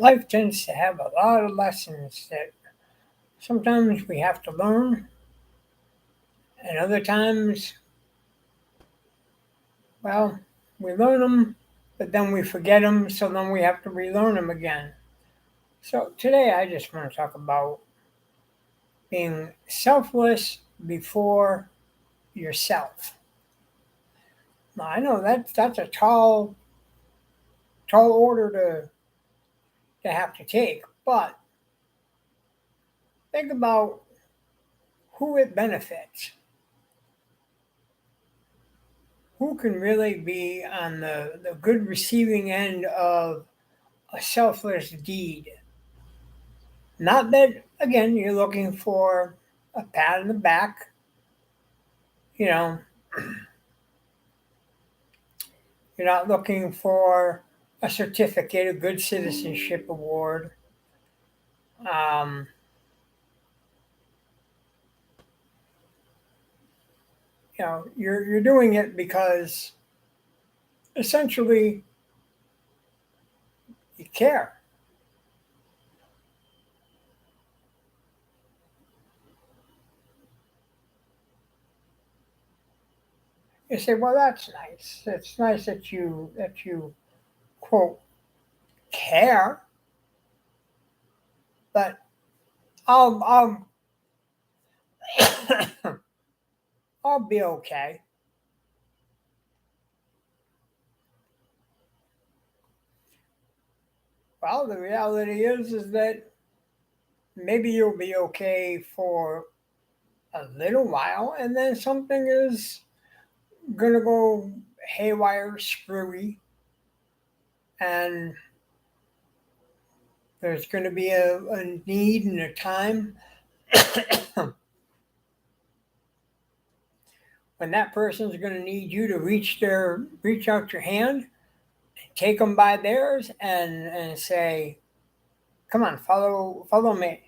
life tends to have a lot of lessons that sometimes we have to learn, and other times, well, we learn them, but then we forget them, so then we have to relearn them again. So today I just want to talk about being selfless before yourself. Now I know that's a tall order to have to take, but think about who it benefits. Who can really be on the good receiving end of a selfless deed? Not that, again, you're looking for a pat on the back, you know, you're not looking for a certificate, a good citizenship award. Um, you're doing it because essentially you care. You say, well, that's nice. It's nice that you quote care, but I'll I'll be okay. Well, the reality is that maybe you'll be okay for a little while, and then something is gonna go haywire, screwy, and there's gonna be a need and a time when that person's gonna need you to reach out your hand, take them by theirs, and say, "Come on, follow me."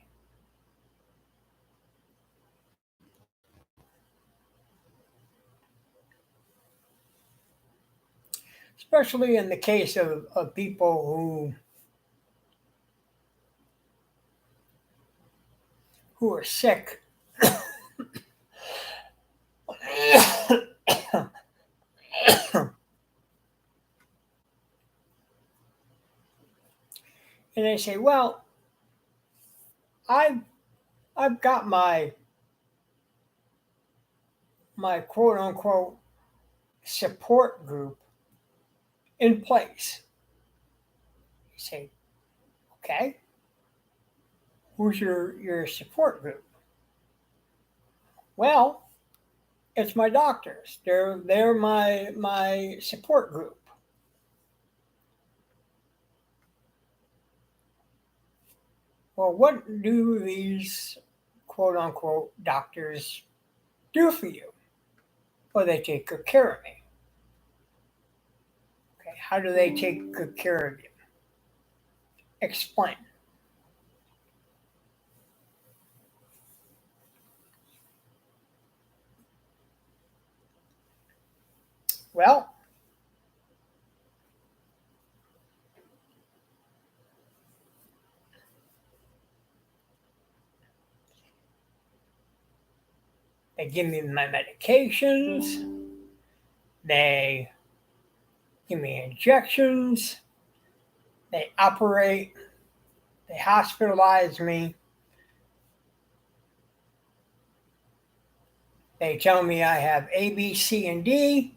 Especially in the case of people who are sick. And they say, "Well, I've I've got my quote unquote support group in place." You say, "Okay, who's your support group?" Well, it's my doctors. They're my support group. Well, what do these quote unquote doctors do for you? Well, they take good care of me. Okay, how do they take good care of you? Explain. Well, they give me my medications. They give me injections. They operate. They hospitalize me. They tell me I have A, B, C, and D,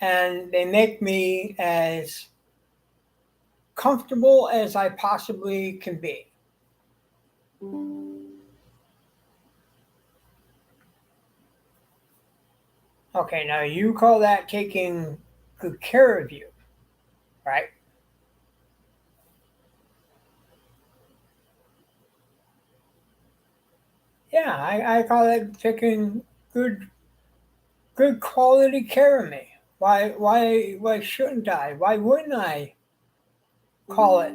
and they make me as comfortable as I possibly can be. Okay, now you call that taking good care of you, right? Yeah, I call that taking good good quality care of me. Why shouldn't I? Why wouldn't I call it?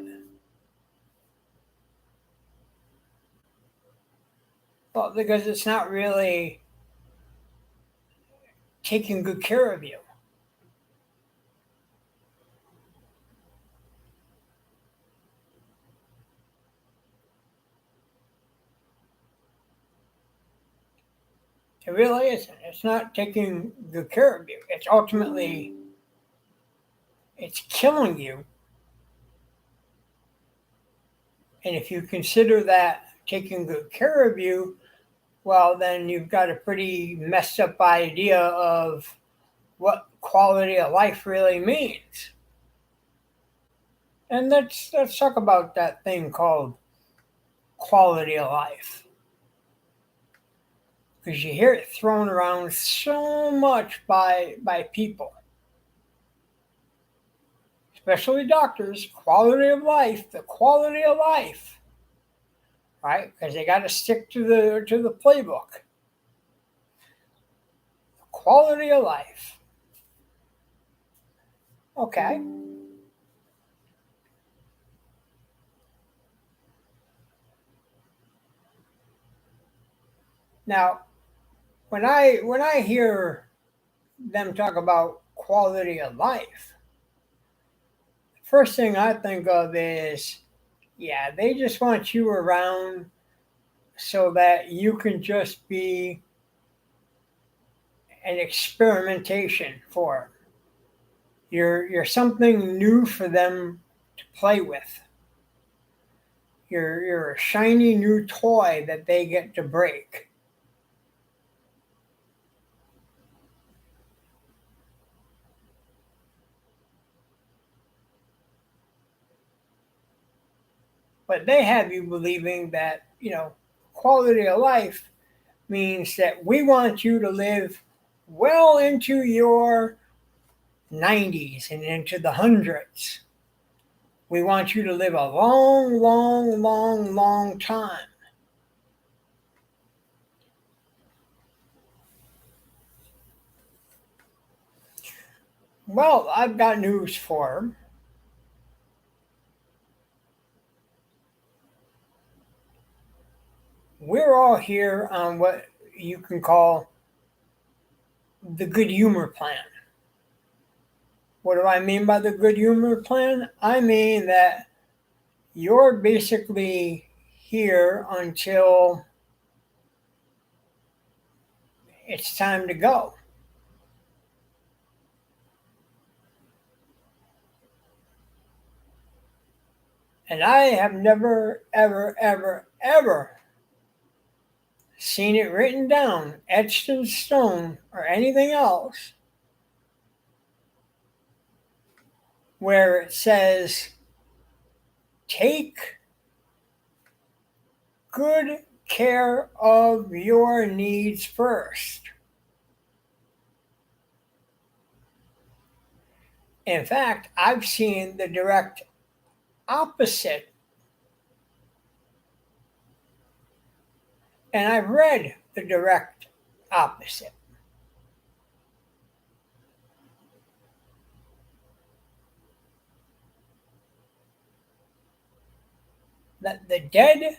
Well, because it's not really taking good care of you. It really isn't. It's not taking good care of you. It's ultimately it's killing you. And if you consider that taking good care of you, well, then you've got a pretty messed up idea of what quality of life really means. And let's talk about that thing called quality of life, because you hear it thrown around so much by people, especially doctors. Quality of life, the quality of life, right? Because they got to stick to the playbook. Quality of life. Okay. Now, when I hear them talk about quality of life, first thing I think of is, yeah, they just want you around so that you can just be an experimentation for 'em. You're something new for them to play with. You're a shiny new toy that they get to break. But they have you believing that, quality of life means that we want you to live well into your 90s and into the hundreds. We want you to live a long, long, long, long time. Well, I've got news for them. We're all here on what you can call the good humor plan. What do I mean by the good humor plan? I mean that you're basically here until it's time to go. And I have never, ever, ever, ever seen it written down, etched in stone, or anything else where it says, take good care of your needs first. In fact, I've seen the direct opposite, and I've read the direct opposite. That the dead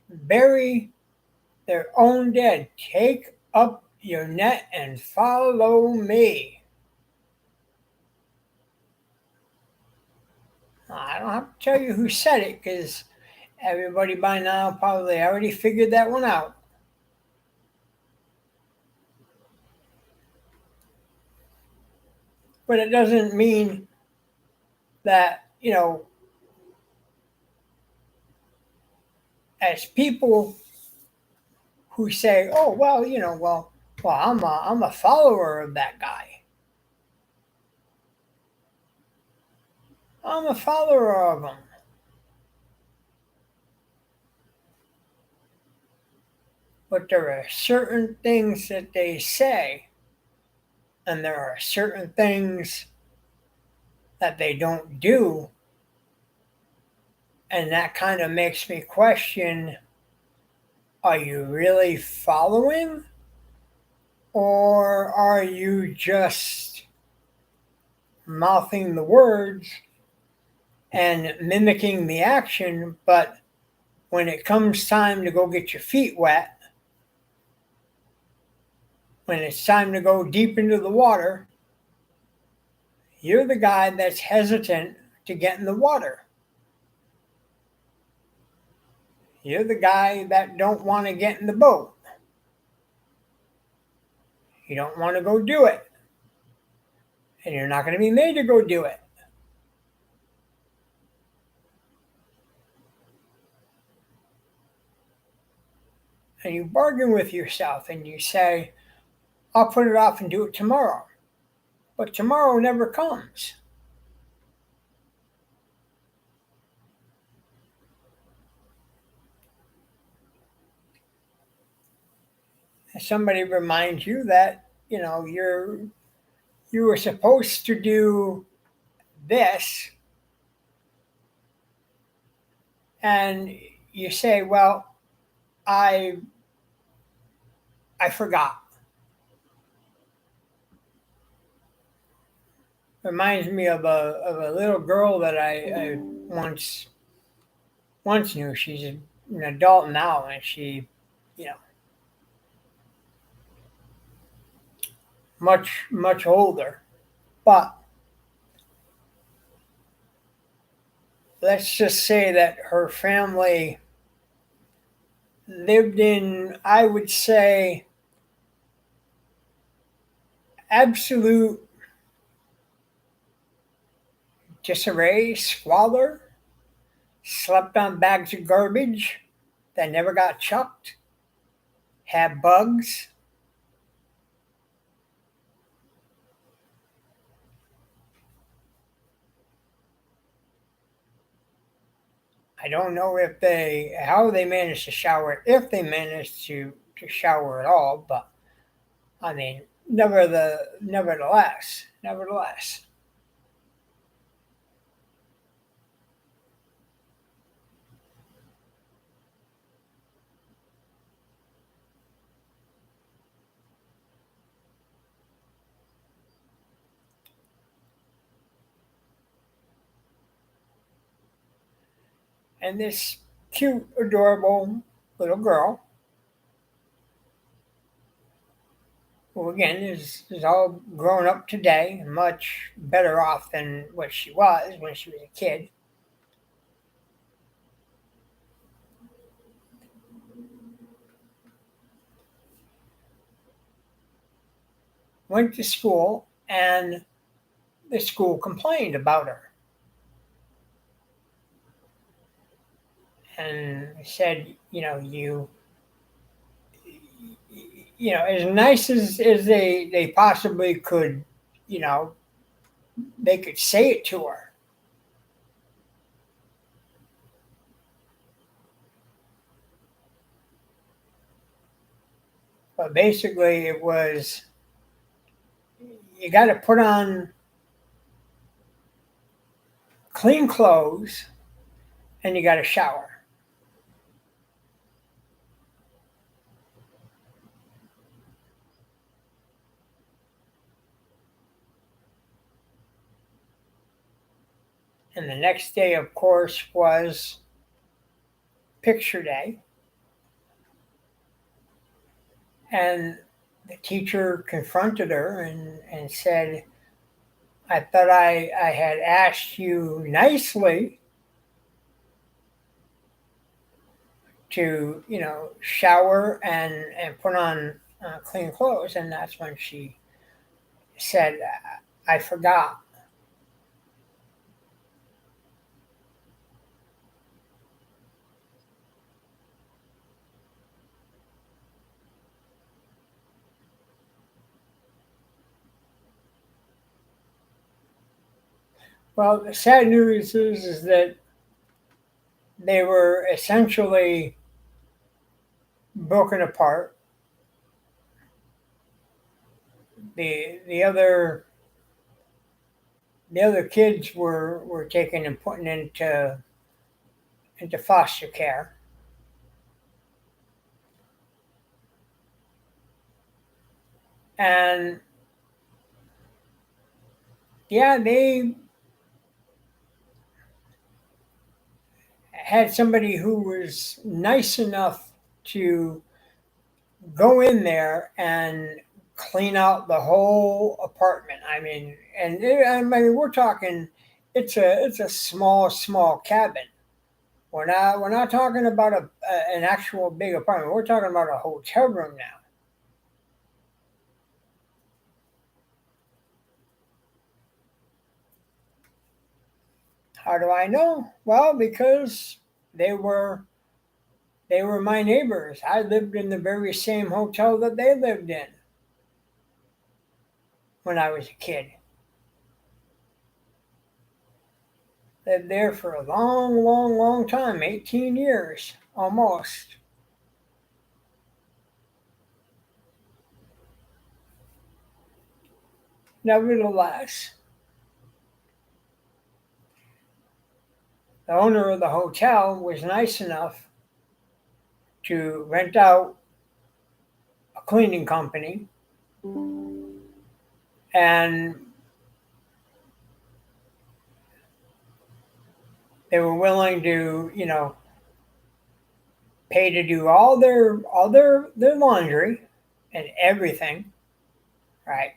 bury their own dead. Take up your net and follow me. I don't have to tell you who said it because everybody by now probably already figured that one out. But it doesn't mean that, as people who say, oh, well, I'm a follower of that guy. I'm a follower of him. But there are certain things that they say, and there are certain things that they don't do. And that kind of makes me question, are you really following? Or are you just mouthing the words and mimicking the action, but when it comes time to go get your feet wet, when it's time to go deep into the water, you're the guy that's hesitant to get in the water. You're the guy that don't want to get in the boat. You don't want to go do it, and you're not going to be made to go do it. And you bargain with yourself and you say, I'll put it off and do it tomorrow. But tomorrow never comes. Somebody reminds you that, you were supposed to do this, and you say, well, I I forgot. Reminds me of a little girl that I once knew. She's an adult now, and she, you know, much older. But let's just say that her family lived in, I would say, absolute disarray, squalor, slept on bags of garbage that never got chucked, had bugs. I don't know if they how they managed to shower, if they managed to shower at all, but I mean, nevertheless. And this cute, adorable little girl, who again is all grown up today, and much better off than what she was when she was a kid, went to school and the school complained about her and said, as nice as they possibly could, you know, they could say it to her. But basically, it was you got to put on clean clothes and you got to shower. And the next day, of course, was picture day. And the teacher confronted her and said, I thought I had asked you nicely to, shower and put on clean clothes. And that's when she said, I forgot. Well, the sad news is that they were essentially broken apart. The other kids were taken and put into foster care, and yeah, they had somebody who was nice enough to go in there and clean out the whole apartment. I mean, we're talking. It's a small cabin. We're not talking about an actual big apartment. We're talking about a hotel room now. How do I know? Well, because they were they were my neighbors. I lived in the very same hotel that they lived in when I was a kid. Lived there for a long, long, long time, 18 years almost. Nevertheless, the owner of the hotel was nice enough to rent out a cleaning company, and they were willing to, pay to do all their laundry and everything, right?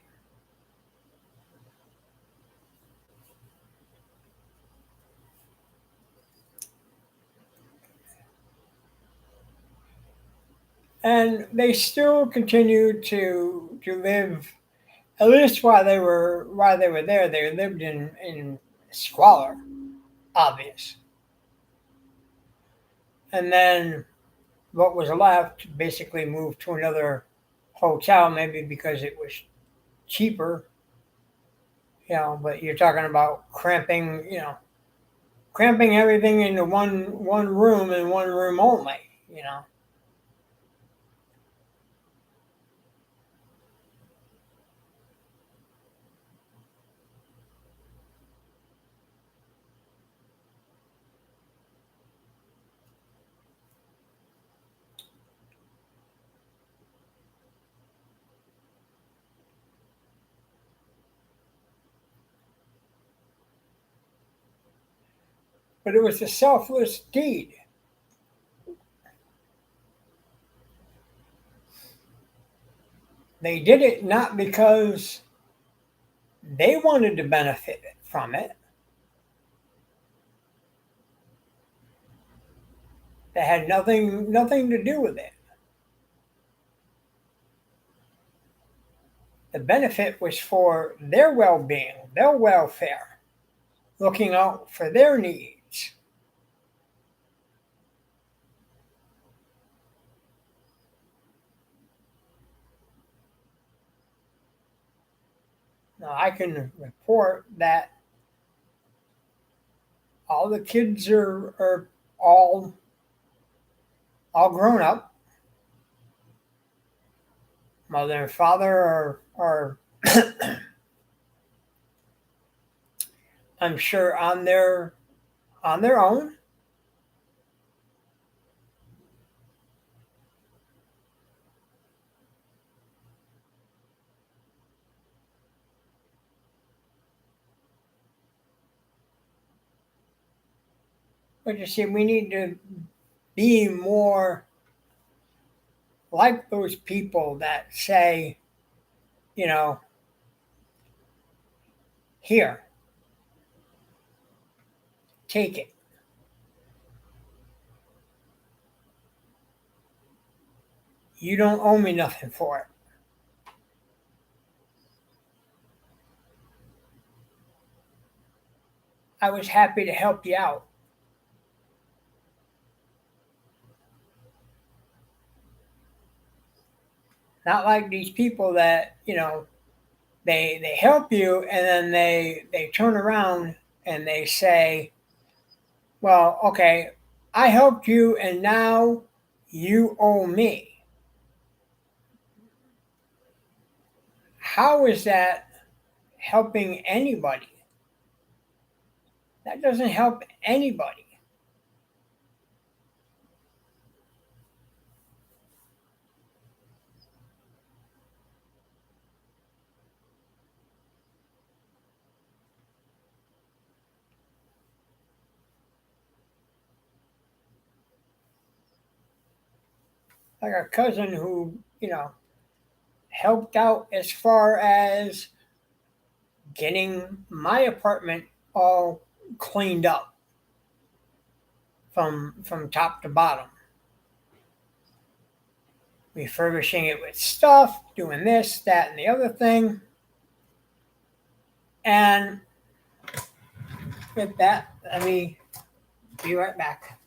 And they still continued to live, at least while they were there. They lived in squalor, obvious. And then what was left basically moved to another hotel, maybe because it was cheaper, but you're talking about cramping everything into one room and one room only. But it was a selfless deed. They did it not because they wanted to benefit from it. They had nothing to do with it. The benefit was for their well-being, their welfare, looking out for their needs. Now I can report that all the kids are all grown up. Mother and father are I'm sure on their own. But you see, we need to be more like those people that say, you know, here, take it. You don't owe me nothing for it. I was happy to help you out. Not like these people that, they help you and then they turn around and they say, well, okay, I helped you and now you owe me. How is that helping anybody? That doesn't help anybody. Like a cousin who, helped out as far as getting my apartment all cleaned up from top to bottom, refurbishing it with stuff, doing this, that, and the other thing. And with that, let me be right back.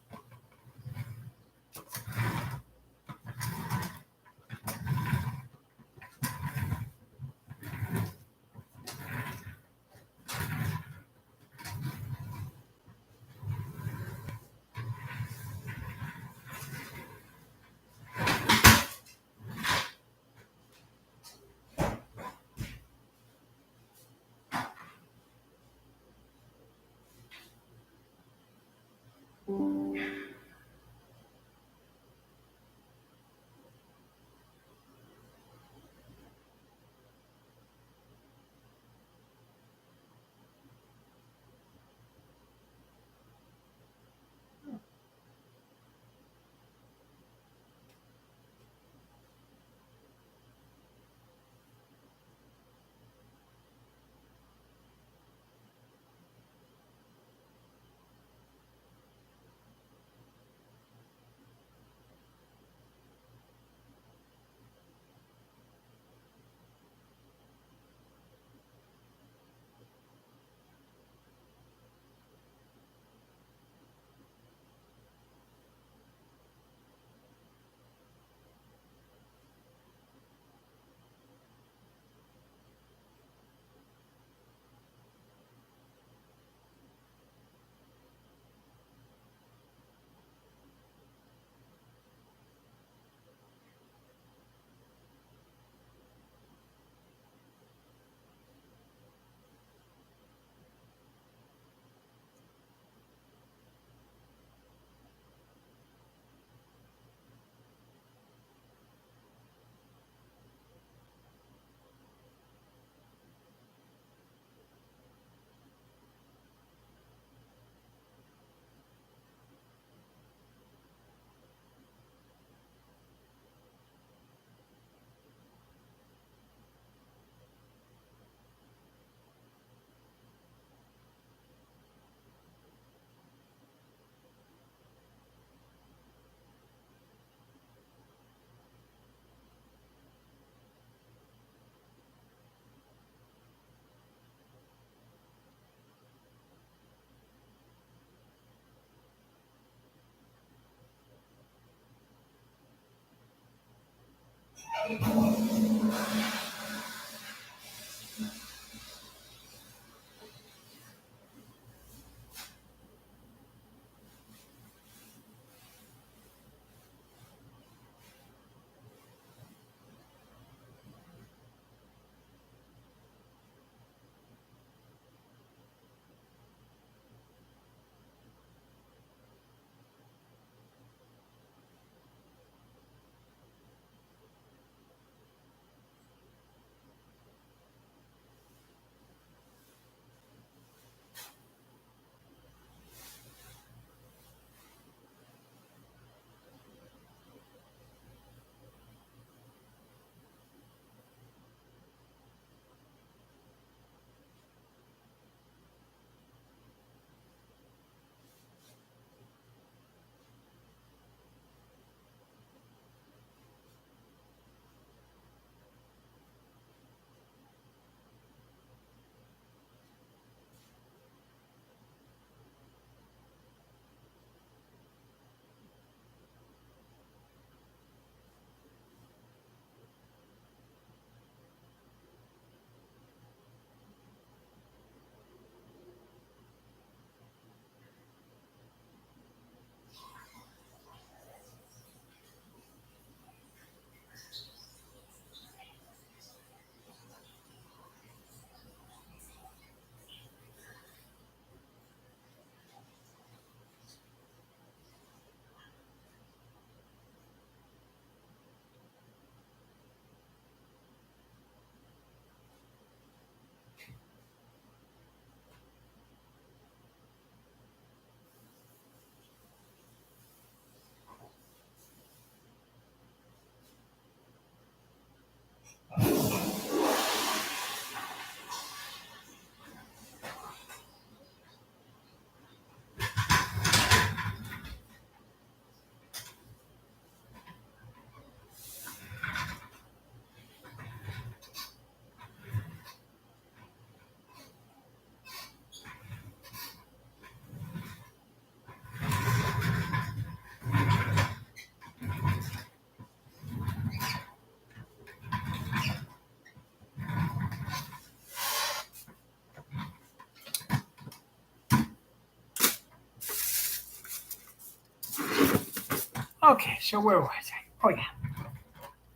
Okay, so where was I? Oh yeah.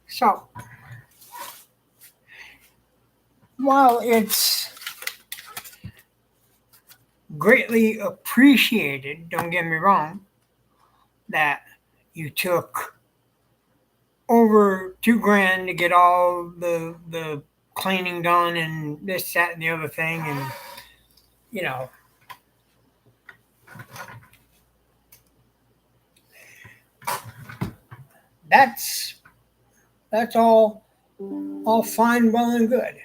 So while it's greatly appreciated, don't get me wrong, that you took over 2 grand to get all the cleaning done and this, that, and the other thing, and you know that's that's all fine, well, and good.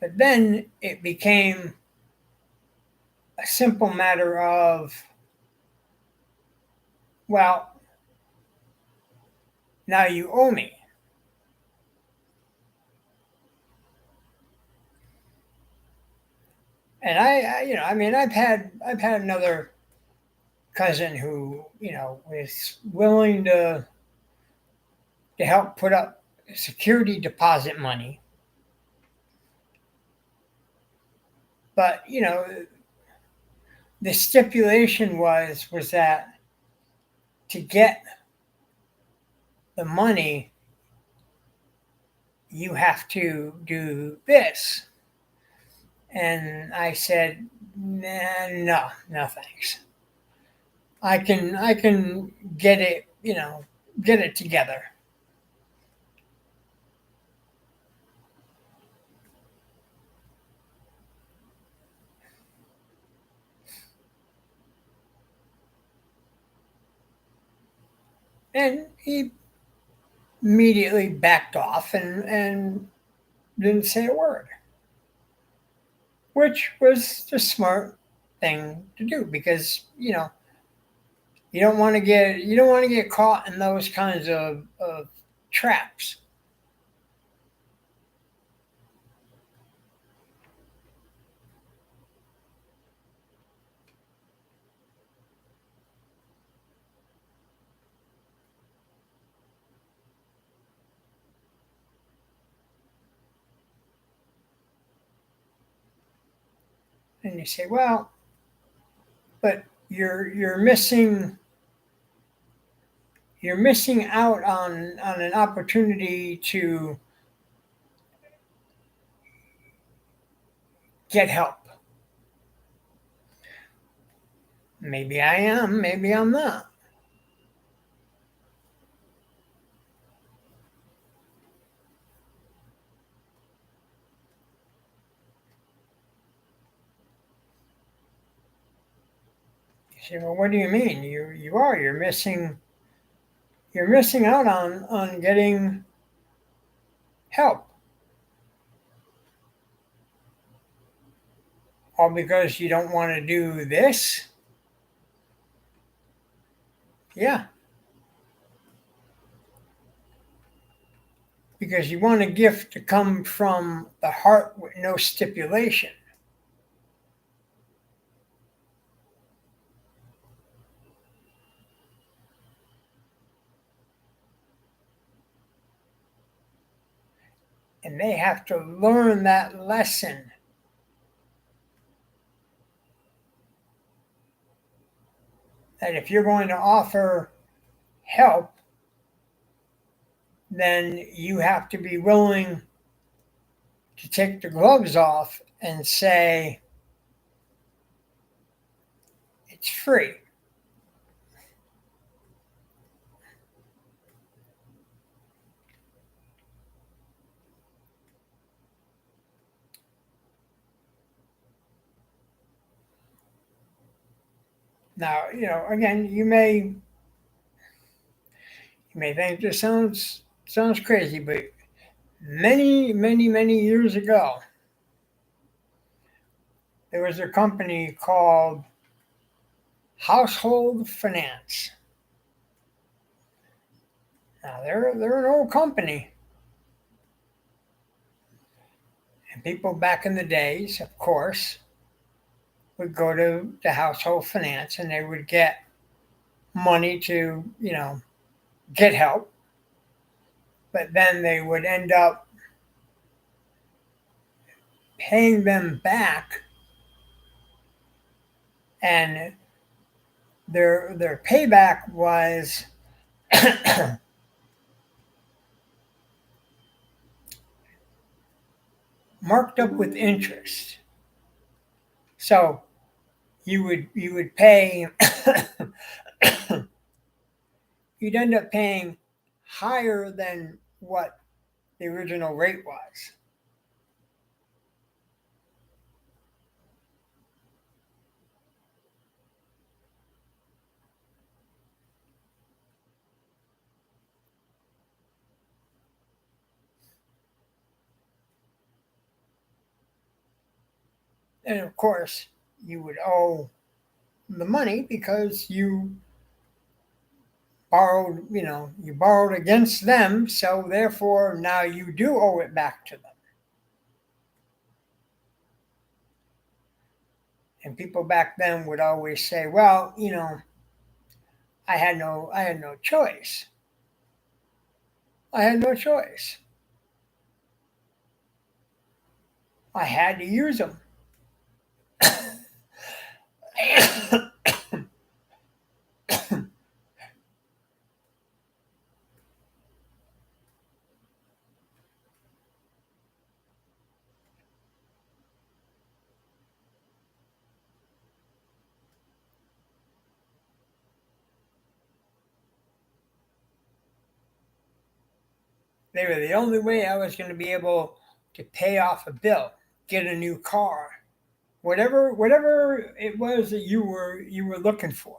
But then it became a simple matter of, well, now you owe me. And I mean, I've had another cousin who, was willing to help put up security deposit money. But, the stipulation was that to get the money, you have to do this. And I said, nah, no, no thanks. I can get it, get it together. And he immediately backed off and didn't say a word, which was the smart thing to do because you don't want to get caught in those kinds of traps. And you say, well, but you're missing out on an opportunity to get help. Maybe I am, maybe I'm not. You say, well, what do you mean? You are. You're missing out on getting help. All because you don't want to do this? Yeah, because you want a gift to come from the heart with no stipulation. And they have to learn that lesson, that if you're going to offer help, then you have to be willing to take the gloves off and say, it's free. Now, again, you may think this sounds crazy, but many, many, many years ago, there was a company called Household Finance. Now they're an old company, and people back in the days, of course, would go to Household Finance and they would get money to get help, but then they would end up paying them back and their payback was marked up with interest. So you would pay you'd end up paying higher than what the original rate was. And of course, you would owe the money because you borrowed against them, so therefore now you do owe it back to them. And people back then would always say, well, I had no choice. I had no choice. I had to use them. They were the only way I was going to be able to pay off a bill, get a new car, whatever it was that you were looking for.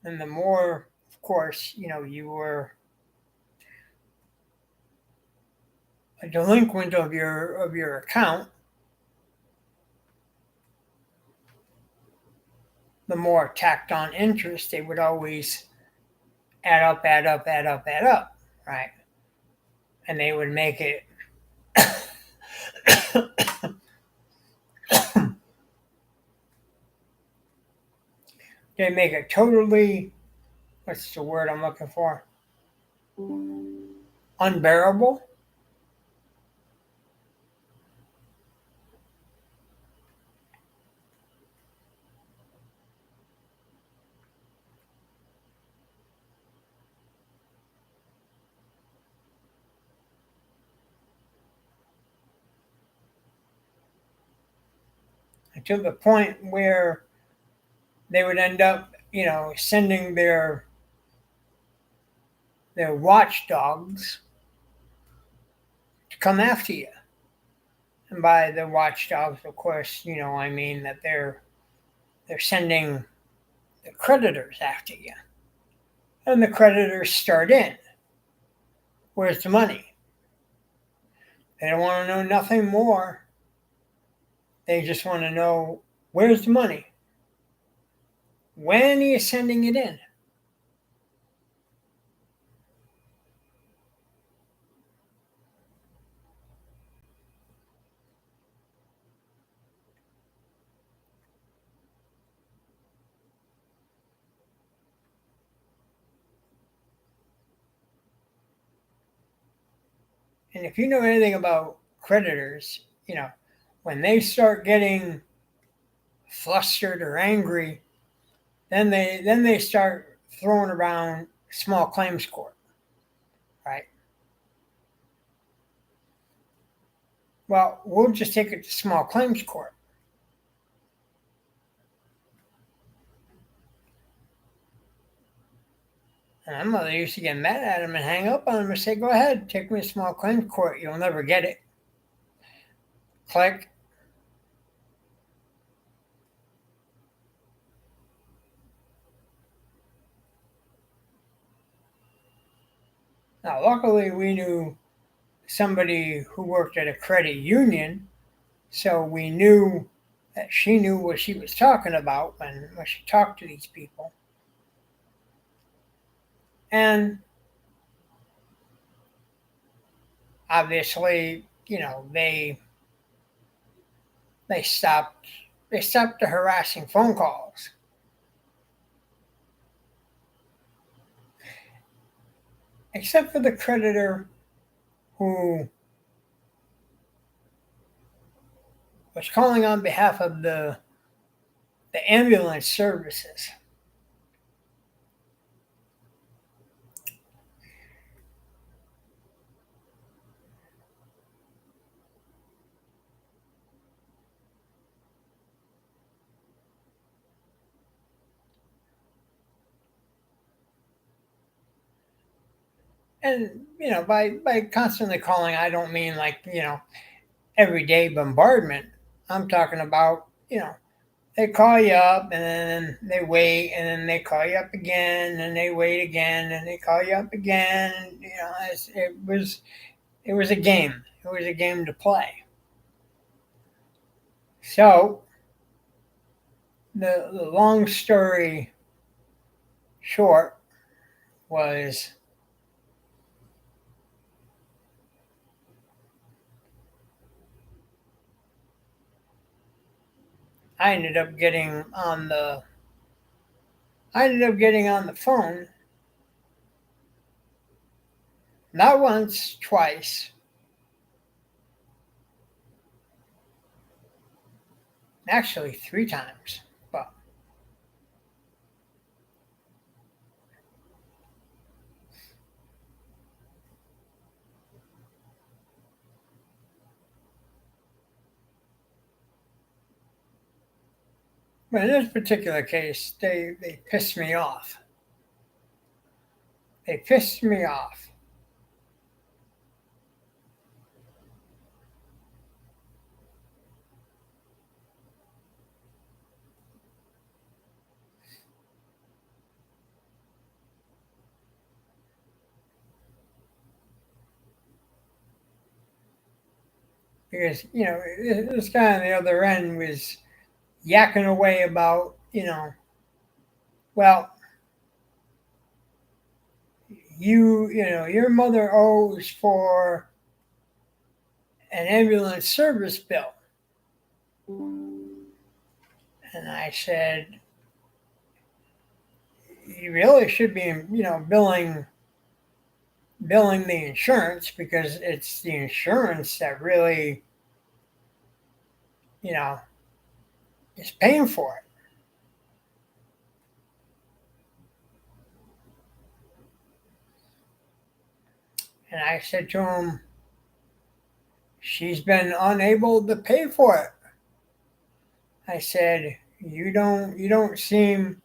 And the more, of course, you were a delinquent of your account, the more tacked on interest they would always add up, add up, add up, add up, right? And they would make it they make it totally, what's the word I'm looking for? Unbearable. To the point where they would end up, sending their watchdogs to come after you. And by the watchdogs, of course, I mean that they're sending the creditors after you. And the creditors start in. Where's the money? They don't want to know nothing more. They just want to know, where's the money? When are you sending it in? And if you know anything about creditors, when they start getting flustered or angry, then they start throwing around small claims court, right? Well, we'll just take it to small claims court. And my mother used to get mad at him and hang up on him and say, go ahead, take me to small claims court. You'll never get it. Click. Now, luckily, we knew somebody who worked at a credit union, so we knew that she knew what she was talking about when she talked to these people. And obviously, they stopped they stopped the harassing phone calls. Except for the creditor who was calling on behalf of the ambulance services. And by constantly calling, I don't mean like everyday bombardment. I'm talking about they call you up and then they wait and then they call you up again and they wait again and they call you up again. It was a game. It was a game to play. So the long story short was I ended up getting on the I ended up getting on the phone not once, twice, actually three times. But but in this particular case, they pissed me off. They pissed me off because this guy on the other end was yakking away about well, your mother owes for an ambulance service bill. And I said, you really should be, billing the insurance because it's the insurance that really, you know, is paying for it. And I said to him, she's been unable to pay for it. I said, you don't seem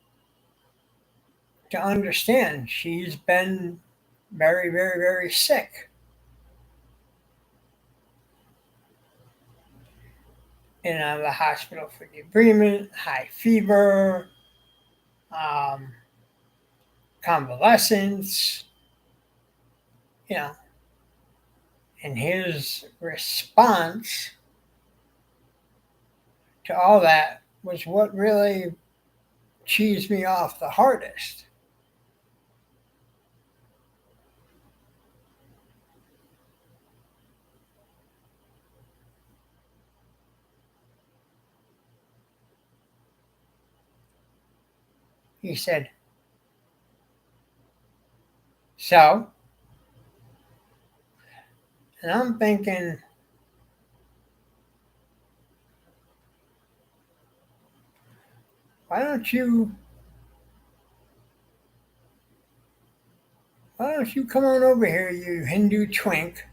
to understand. She's been very, very, very sick in the hospital for debridement, high fever, um, convalescence, you know. And his response to all that was what really cheesed me off the hardest. He said, so? And I'm thinking, why don't you why don't you come on over here, you Hindu twink,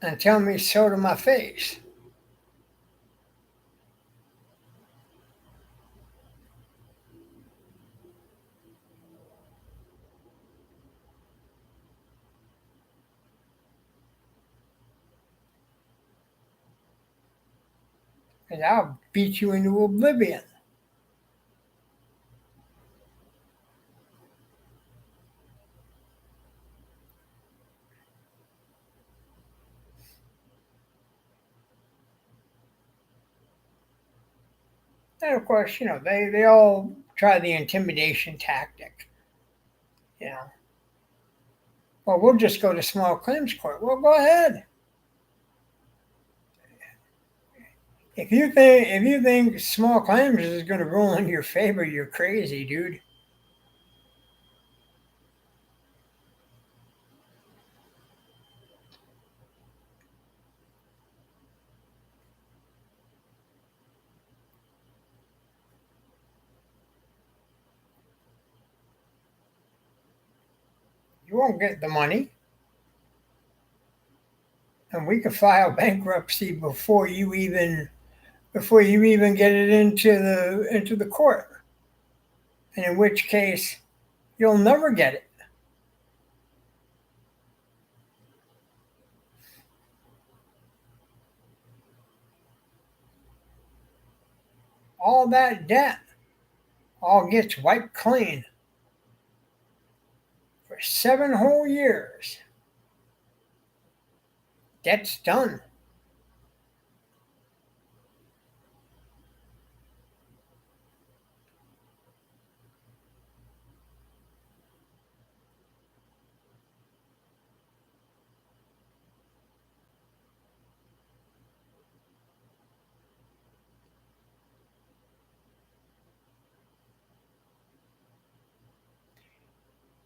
and tell me so to my face? And I'll beat you into oblivion. And of course, they all try the intimidation tactic. You know, well, we'll just go to small claims court. Well, go ahead. If you think small claims is going to rule in your favor, you're crazy, dude. You won't get the money, and we could file bankruptcy before you even get it into the court. And in which case, you'll never get it. All that debt all gets wiped clean for 7 whole years. Debt's done.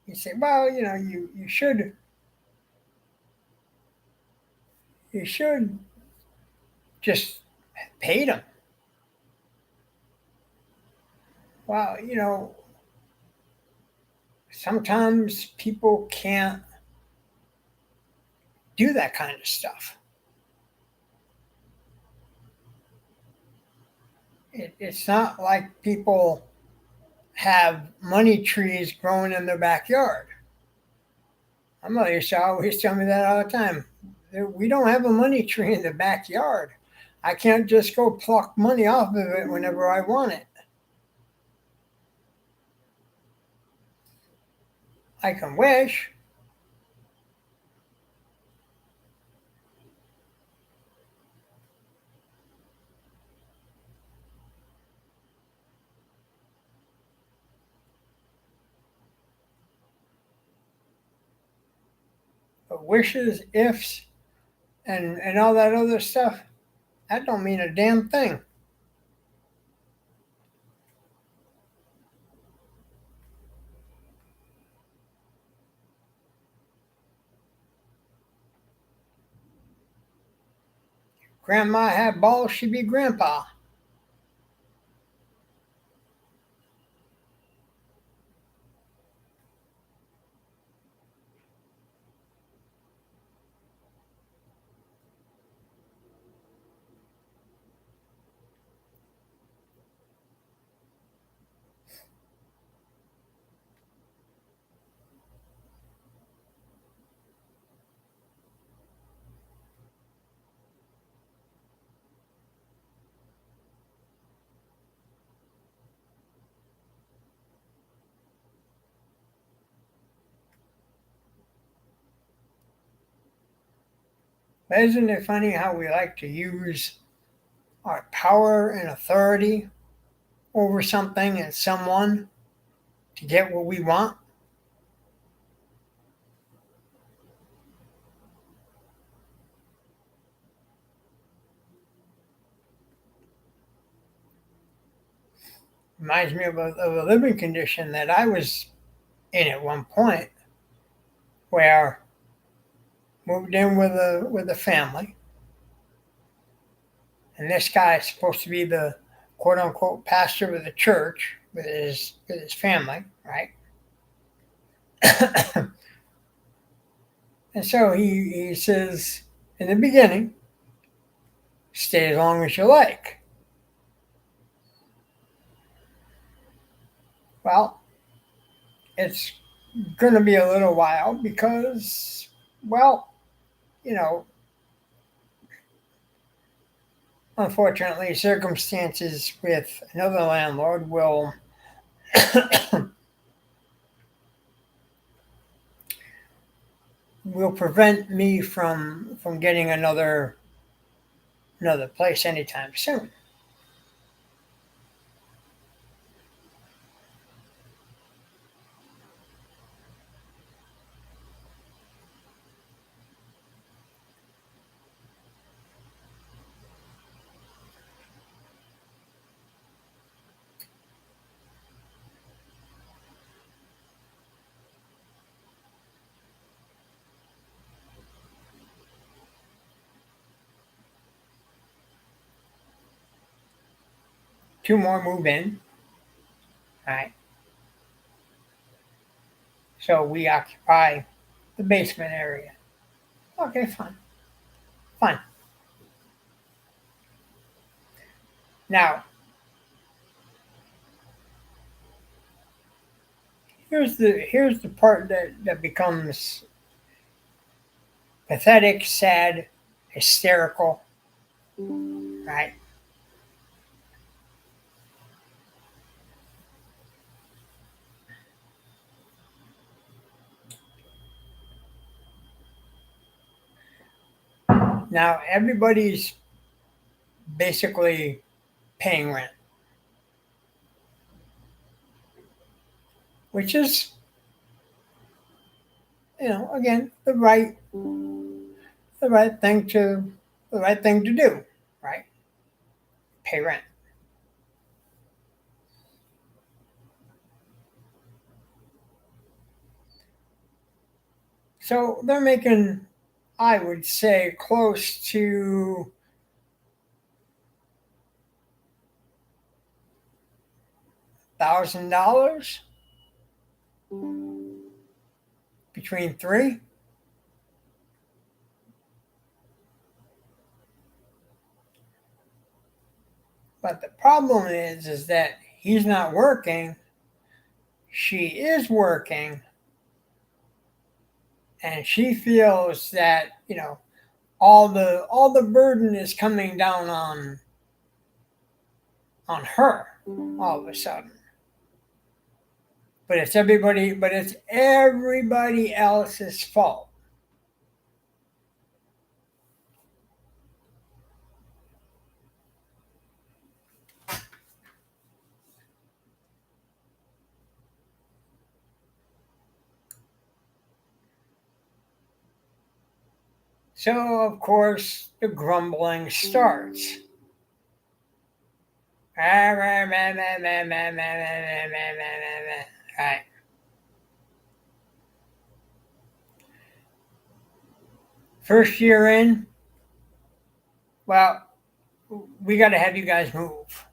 You say, well, you should just pay them. Well, sometimes people can't do that kind of stuff. It's not like people have money trees growing in their backyard. My mother used to always tell me that all the time. We don't have a money tree in the backyard. I can't just go pluck money off of it whenever I want it. I can wish. But wishes, ifs, and all that other stuff, that don't mean a damn thing. Grandma had balls, she'd be grandpa. Isn't it funny how we like to use our power and authority over something and someone to get what we want? Reminds me of a living condition that I was in at one point, where moved in with a family, and this guy is supposed to be the quote unquote pastor of the church with his family, right? And so he says in the beginning, stay as long as you like. Well, it's going to be a little while because, well, you know, unfortunately, circumstances with another landlord will prevent me from getting another place anytime soon. two more move in. Right. So we occupy the basement area. Okay, fine. Fine. Now, here's the part that becomes pathetic, sad, hysterical, right? Now everybody's basically paying rent, which is, again, the right thing to the right thing to do, right? Pay rent. So they're making, I would say, close to $1,000 between three. But the problem is that he's not working. She is working, and she feels that all the burden is coming down on her all of a sudden. But it's everybody else's fault. So of course the grumbling starts. Right. First year in, well, we got to have you guys move.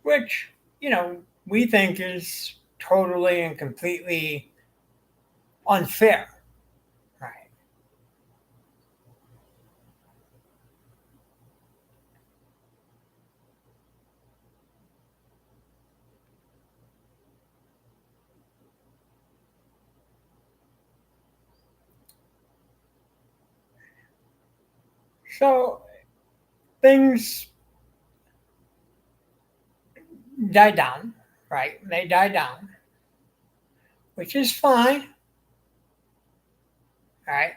Which, we think is totally and completely unfair. Right. So things die down, right? They die down, which is fine, right?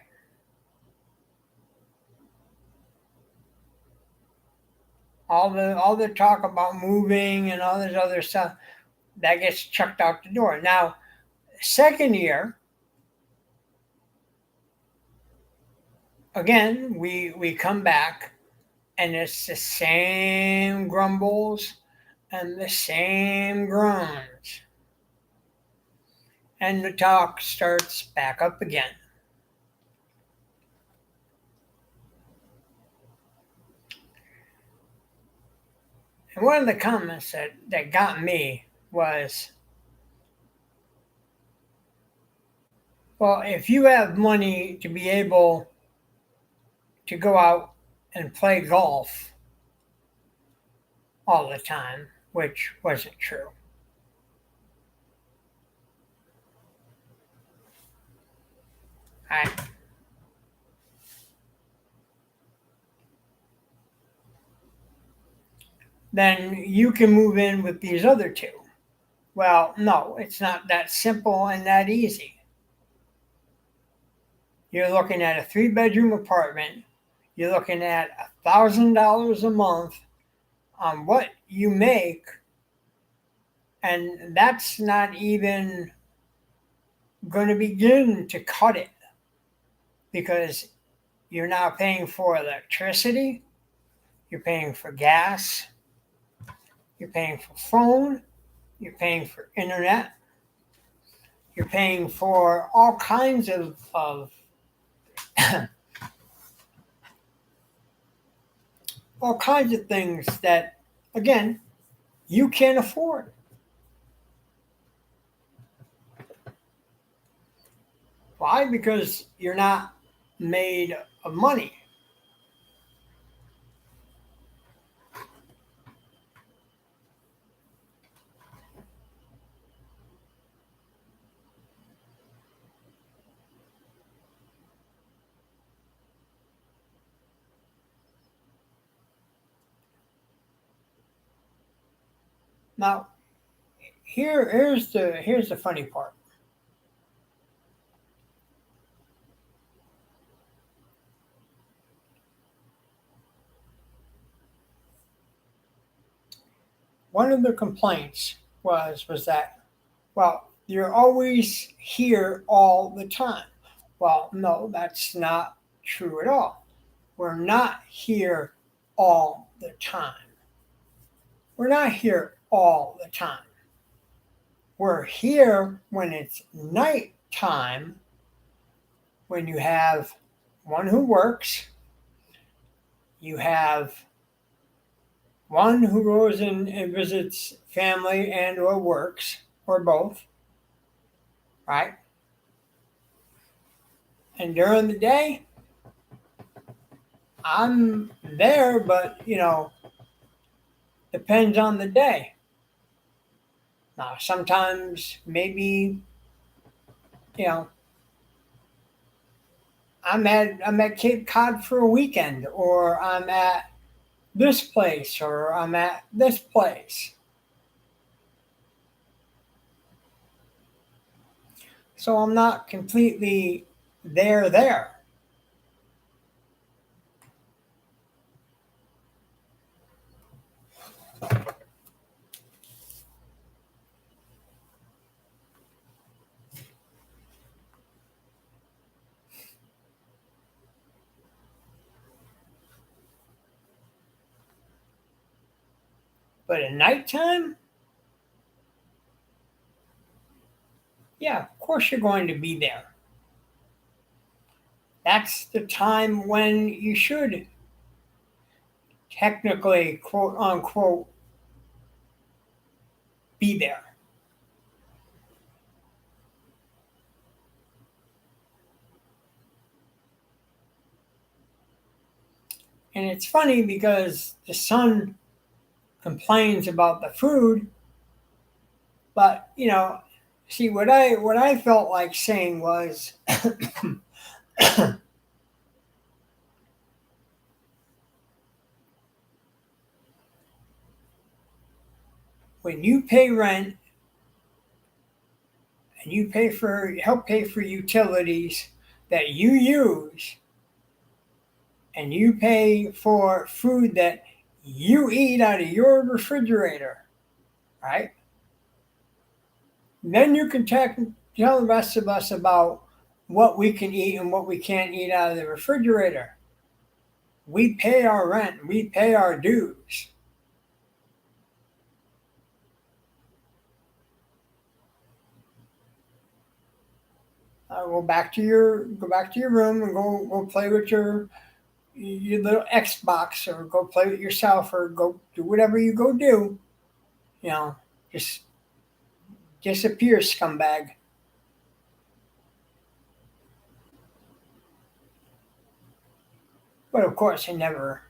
All the talk about moving and all this other stuff that gets chucked out the door. Now, second year, again, we come back and it's the same grumbles and the same groans. And the talk starts back up again. And one of the comments that got me was, well, if you have money to be able to go out and play golf all the time, which wasn't true. Right? Then you can move in with these other two. Well, no, it's not that simple and that easy. You're looking at a 3-bedroom apartment. You're looking at $1,000 a month on what you make, and that's not even going to begin to cut it because you're now paying for electricity, you're paying for gas, you're paying for phone, You're paying for internet. You're paying for all kinds of all kinds of things that, again, you can't afford. Why? Because you're not made of money. Now, here's the funny part. One of the complaints was that, well, you're always here all the time. Well, no, that's not true at all. We're not here all the time. We're not here all the time. We're here when it's nighttime, when you have one who works, you have one who goes and visits family and or works, or both, right? And during the day, I'm there, but depends on the day. Now, sometimes maybe you know I'm at Cape Cod for a weekend, or I'm at this place, or I'm at this place. So I'm not completely there. But at nighttime, yeah, of course you're going to be there. That's the time when you should technically, quote unquote, be there. And it's funny because the son complains about the food, but see what I felt like saying was, when you pay rent and you help pay for utilities that you use, and you pay for food that you eat out of your refrigerator, right? Then you can tell the rest of us about what we can eat and what we can't eat out of the refrigerator. We pay our rent, we pay our dues. Go back to your room and go play with your little Xbox, or go play with yourself, or go do whatever you go do. You know, just disappear, scumbag. But of course, it never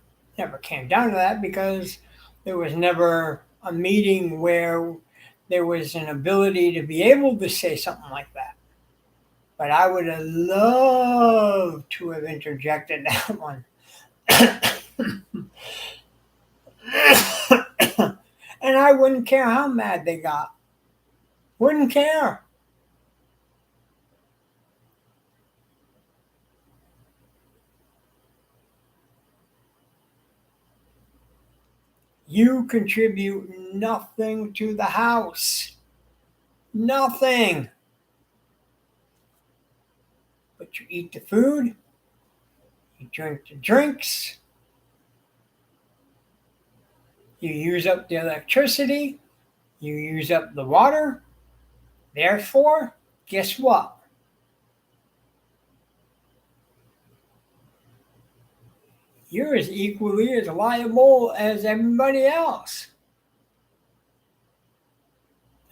came down to that, because there was never a meeting where there was an ability to be able to say something like that. But I would have loved to have interjected that one. And I wouldn't care how mad they got. Wouldn't care. You contribute nothing to the house. Nothing. But you eat the food, you drink the drinks, you use up the electricity, You use up the water, therefore, guess what? You're as equally as liable as everybody else.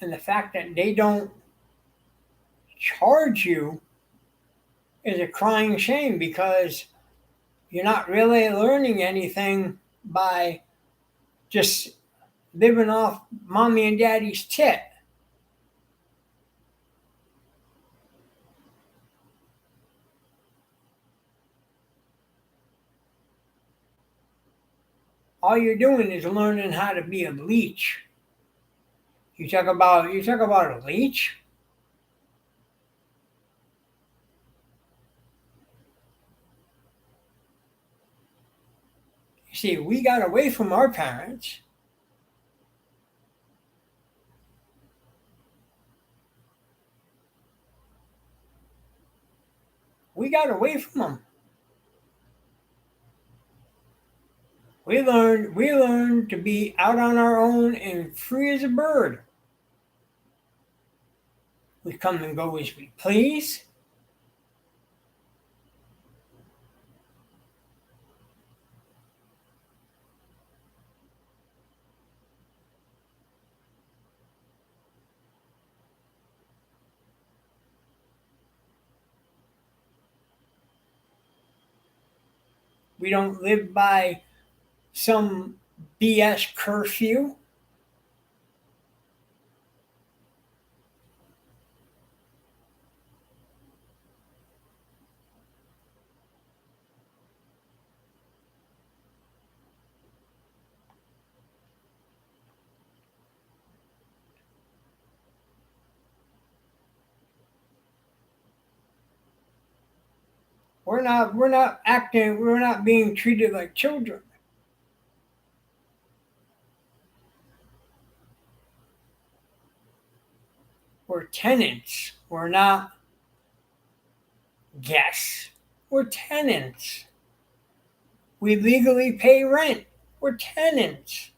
And the fact that they don't charge you is a crying shame because you're not really learning anything by just living off mommy and daddy's tit. All you're doing is learning how to be a leech. You talk about a leech. You see, we got away from our parents. We got away from them. We learned to be out on our own and free as a bird. We come and go as we please. We don't live by some BS curfew. We're not being treated like children. We're tenants. We're not guests. We're tenants. We legally pay rent. We're tenants.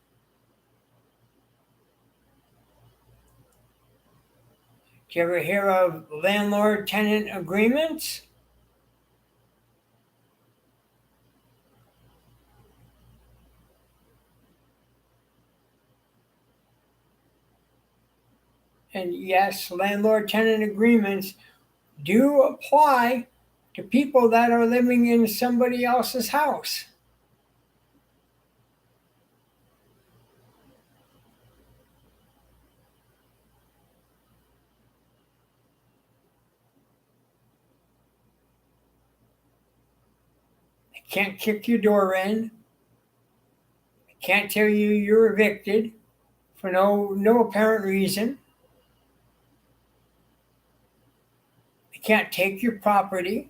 Do you ever hear of landlord tenant agreements? And yes, landlord tenant agreements do apply to people that are living in somebody else's house. They can't kick your door in. They can't tell you you're evicted for no apparent reason. They can't take your property.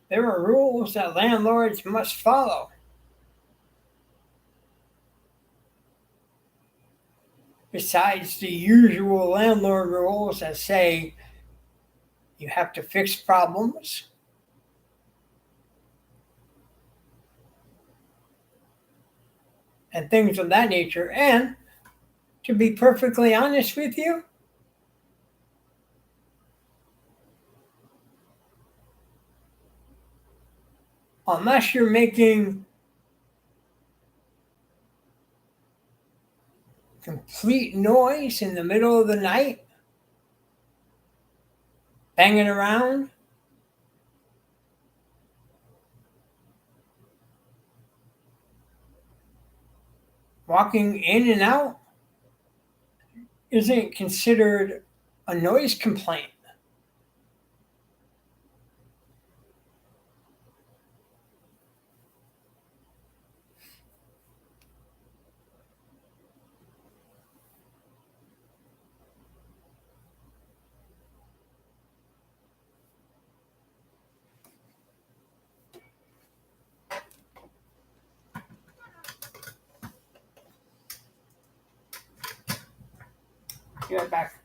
There are rules that landlords must follow. Besides the usual landlord rules that say you have to fix problems, and things of that nature. And to be perfectly honest with you, unless you're making complete noise in the middle of the night, banging around, walking in and out, isn't considered a noise complaint. be right back.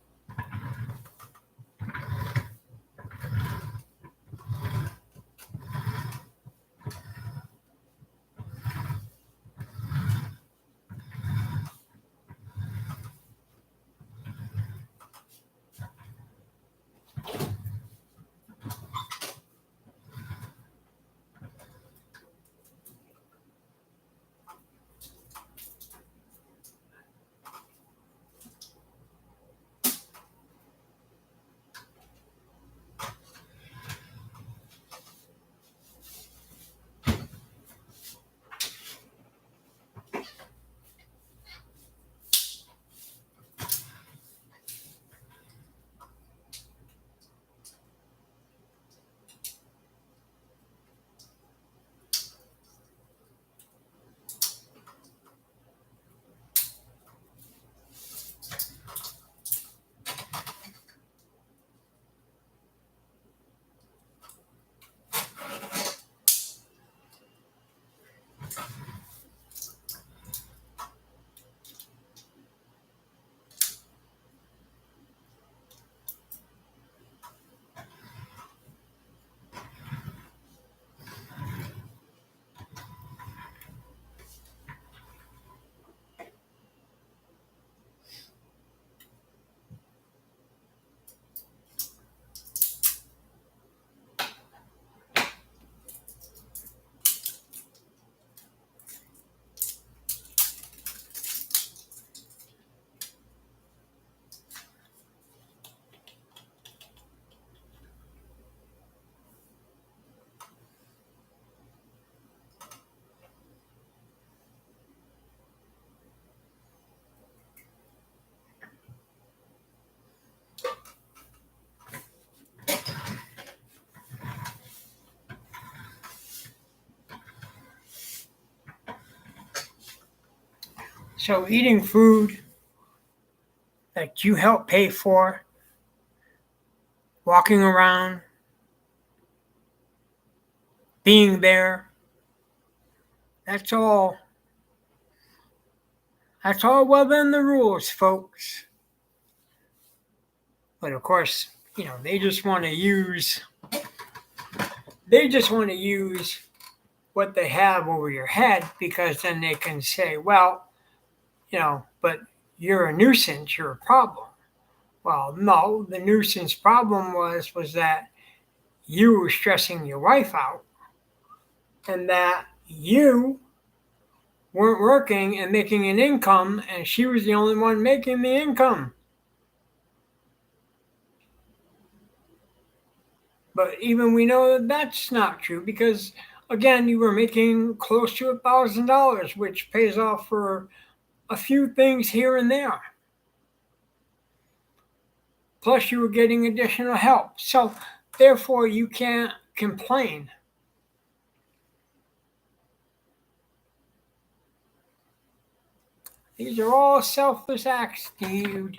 So eating food that you help pay for, walking around, being there, that's all. That's all within the rules, folks. But of course, they just want to use what they have over your head, because then they can say, well, but you're a nuisance, you're a problem. Well, no, the nuisance problem was that you were stressing your wife out, and that you weren't working and making an income, and she was the only one making the income. But even we know that that's not true, because again, you were making close to $1,000, which pays off for a few things here and there. Plus, you were getting additional help. So, therefore, you can't complain. These are all selfless acts, dude.